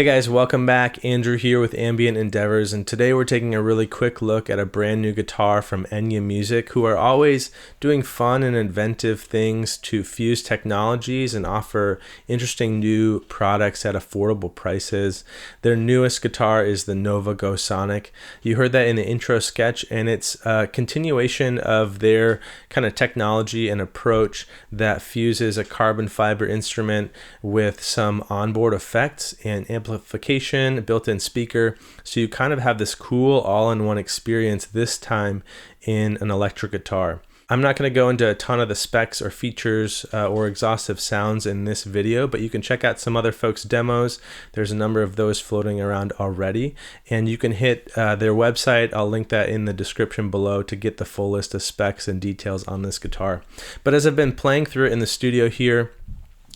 Hey guys, welcome back. Andrew here with Ambient Endeavors, and today we're taking a really quick look at a brand new guitar from Enya Music, who are always doing fun and inventive things to fuse technologies and offer interesting new products at affordable prices. Their newest guitar is the Nova Go Sonic. You heard that in the intro sketch, and it's a continuation of their kind of technology and approach that fuses a carbon fiber instrument with some onboard effects and amplification, built-in speaker, so you kind of have this cool all-in-one experience, this time in an electric guitar. I'm not going to go into a ton of the specs or features or exhaustive sounds in this video, but you can check out some other folks' demos. There's a number of those floating around already, and you can hit their website. I'll link that in the description below to get the full list of specs and details on this guitar. But as I've been playing through it in the studio here,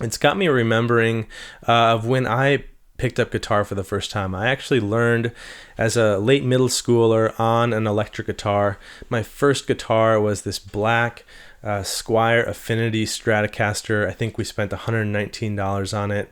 it's got me remembering of when I picked up guitar for the first time. I actually learned as a late middle schooler on an electric guitar. My first guitar was this black Squire Affinity Stratocaster. I think we spent $119 on it.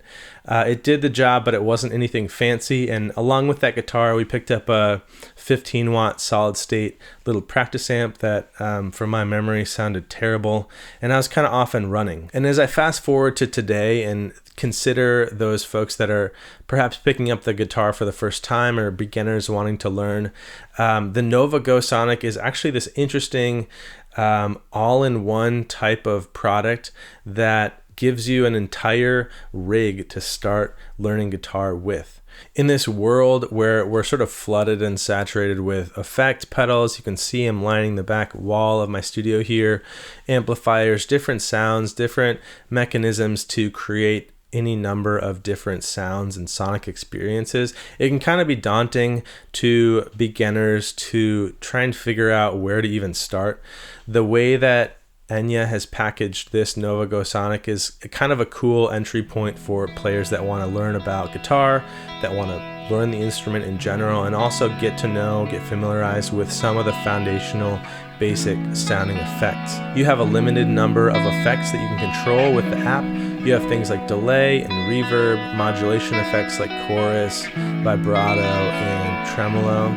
It did the job, but it wasn't anything fancy. And along with that guitar, we picked up a 15-watt solid state little practice amp that, from my memory, sounded terrible. And I was kind of off and running. And as I fast forward to today and consider those folks that are perhaps picking up the guitar for the first time or beginners wanting to learn, the Nova Go Sonic is actually this interesting all-in-one type of product that gives you an entire rig to start learning guitar with. In this world where we're sort of flooded and saturated with effect pedals, you can see them lining the back wall of my studio here, amplifiers, different sounds, different mechanisms to create any number of different sounds and sonic experiences. It can kind of be daunting to beginners to try and figure out where to even start. The way that Enya has packaged this Nova Go Sonic is kind of a cool entry point for players that want to learn about guitar, that want to learn the instrument in general, and also get familiarized with some of the foundational basic sounding effects. You have a limited number of effects that you can control with the app. You have things like delay and reverb, modulation effects like chorus, vibrato, and tremolo,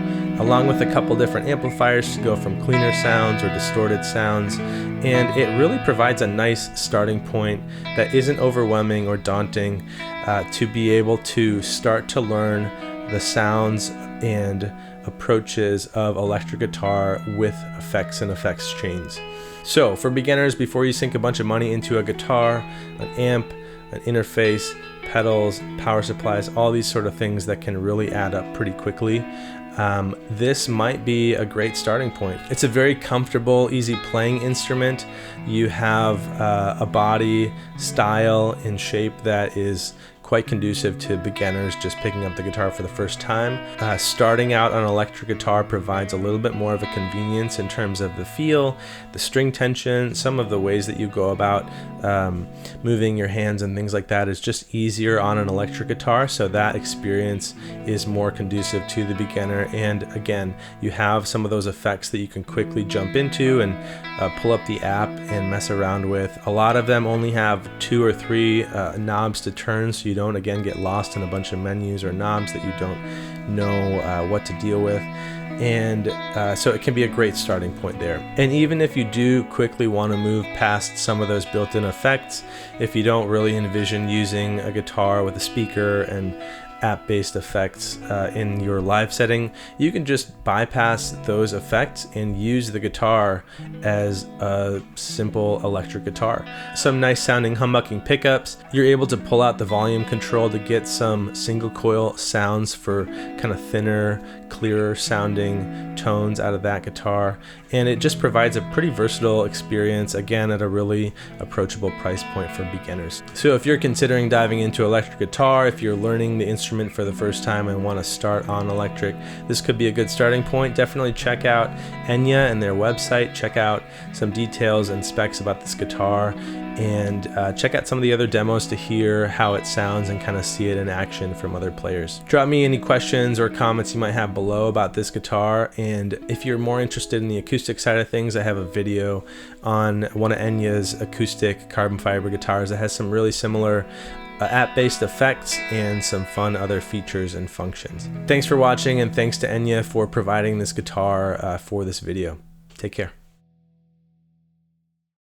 along with a couple different amplifiers to go from cleaner sounds or distorted sounds. And it really provides a nice starting point that isn't overwhelming or daunting to be able to start to learn the sounds and approaches of electric guitar with effects and effects chains. So for beginners, before you sink a bunch of money into a guitar, an amp, an interface, pedals, power supplies, all these sort of things that can really add up pretty quickly, this might be a great starting point. It's a very comfortable, easy playing instrument. You have a body, style, and shape that is quite conducive to beginners just picking up the guitar for the first time. Starting out on an electric guitar provides a little bit more of a convenience in terms of the feel, the string tension, some of the ways that you go about moving your hands and things like that is just easier on an electric guitar, so that experience is more conducive to the beginner. And again, you have some of those effects that you can quickly jump into and pull up the app and mess around with. A lot of them only have 2 or 3 knobs to turn, so you don't again get lost in a bunch of menus or knobs that you don't know what to deal with. And so it can be a great starting point there. And even if you do quickly want to move past some of those built-in effects, if you don't really envision using a guitar with a speaker and app-based effects in your live setting, you can just bypass those effects and use the guitar as a simple electric guitar. Some nice sounding humbucking pickups. You're able to pull out the volume control to get some single coil sounds for kind of thinner, clearer sounding tones out of that guitar, and it just provides a pretty versatile experience, again at a really approachable price point for beginners. So if you're considering diving into electric guitar, if you're learning the instrument for the first time and want to start on electric, this could be a good starting point. Definitely check out Enya and their website, check out some details and specs about this guitar, and check out some of the other demos to hear how it sounds and kind of see it in action from other players. Drop me any questions or comments you might have below about this guitar, and if you're more interested in the acoustic side of things, I have a video on one of Enya's acoustic carbon fiber guitars that has some really similar app-based effects, and some fun other features and functions. Thanks for watching, and thanks to Enya for providing this guitar for this video. Take care.